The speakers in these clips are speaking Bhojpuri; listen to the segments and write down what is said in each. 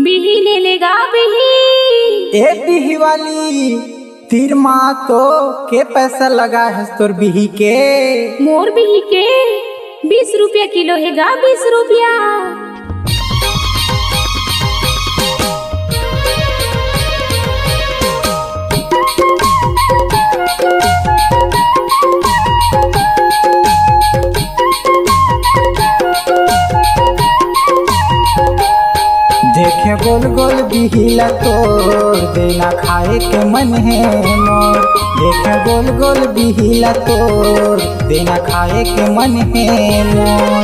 बिही ले लेगा बिही। ए बिही वाली तीर माँ तो के पैसा लगा है तोर बिही के? मोर बिही के 20 रुपया किलो हैगा, 20 रुपया। देखे गोल गोल बिहिला तोर देना खाए के मन है मोर। देखे गोल गोल बिहिला तोर देना खाए के मन है मोर।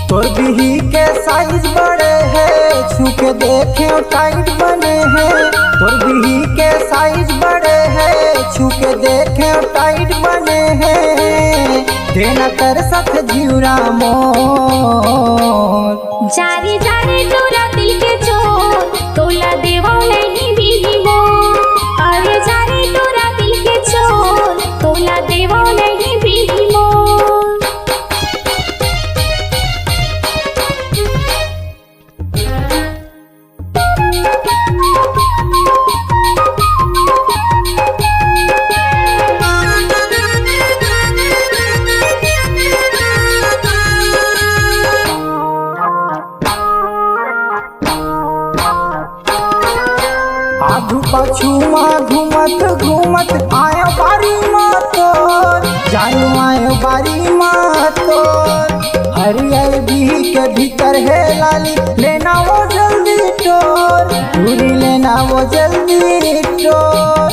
तोर बिही के साइज बड़े है छूके देखे टाइट बने हैं। तोर बिही के साइज बड़े है छूके देखे टाइट बने हैं। देना कर सख जीवरा मोर। जारी जारी तोरा दिल के चोर तोला देवा नहीं बिही मोर। अरे जारी तोरा दिल के चोर तोला देवा नहीं बिही मोर। आगू पाछू माँ घूमत घूमत आया बारी माँ तोर। जानू आयो बारी माँ तोर। हरियर बिही के भीतर है लाली लेना वो जल्दी टोर। पूरी लेना वो जल्दी टोर।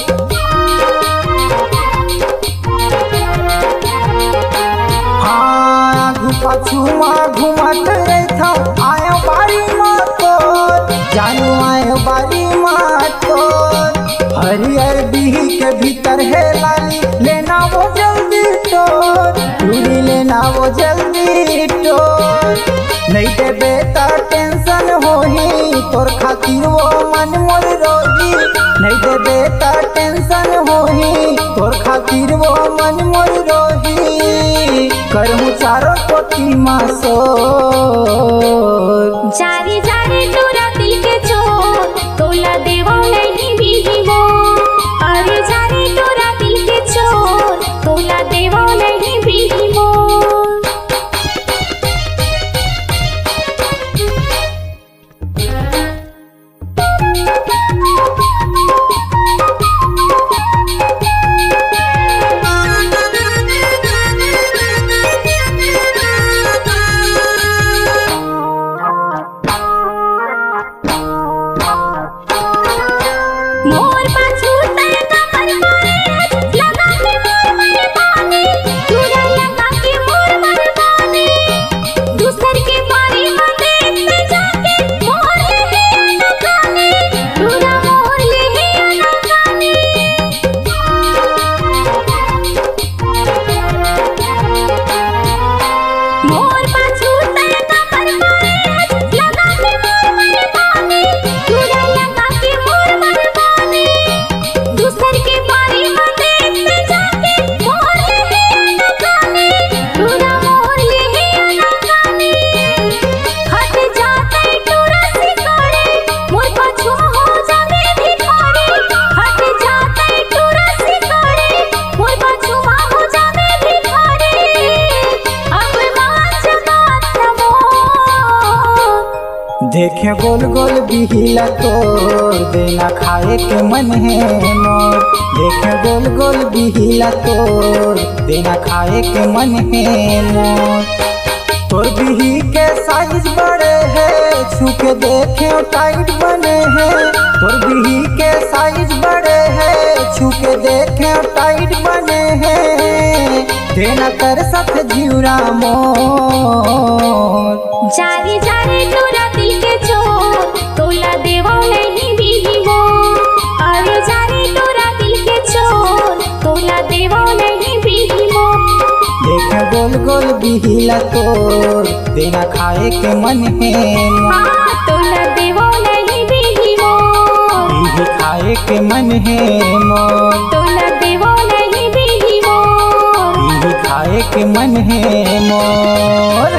हाँ आगू पाछू माँ घूमत रहता आया बारी माँ तोर। जानू आयो बारी माँ तोर। हरियर बिही के भीतर है लाली लेना वो जल्दी टोर। पूरी लेना वो जल्दी टोर। नहीं दे बेटा टेंशन होही तोर खातिर वो मन मोर रोही। नहीं दे बेटा टेंशन होही तोर खातिर वो मन मोर रोही। करहूँ चारों कोटी मासोर। जारी जारी तोरा दिल के चोर तोला देवा नहीं बिही मोर। अरे जारी तोरा दिल के चोर तोला देवा नहीं बिही मोर। मोर पाछू तय कमर मारे लगा के मोर मरबानी। चूड़ा लगा के मोर मरबानी। दूसर के बारी में देखते जाके मोर ले ही अनकानी। चूड़ा मोर ले ही अनकानी। मोर पाछू तय कमर मारे लगा के मोर मरबानी। चूड़ा लगा के मोर मरबानी। दूसर के बारी में देखते जाके मोर ले ही अनकानी। चूड़ा मोर ले ही अनकानी। हट जाते टूरा सिकारे मोर पाछू हो जावे भिखारी। हट जाते टूरा सिकारे मोर पाछू हो जावे भिखारी। अब माच बात मोर। देखे गोल गोल बिहिला तोर देना खाए के मन है मोर। देखे गोल गोल बिहिला तोर देना खाए के मन है मोर। तोर बिही के साइज बड़े है छूके देखे टाइट बने हैं। तोर बिही के साइज बड़े है छूके देखे टाइट बने हैं। देना कर सख जीवरा मोर। जारी जारी तोरा दिल के चोर तोला देवा नहीं बिही मोर। अरे जारी तोरा दिल के चोर तोला देवा नहीं बिही मोर। देखे गोल गोल बिहिला तोर देना खाए के मन है मोर। हाँ तोला देवा नहीं बिही मोर। बिही खाए के मन है मोर। तोला देवा नहीं बिही मोर। बिही खाए के मन है मोर।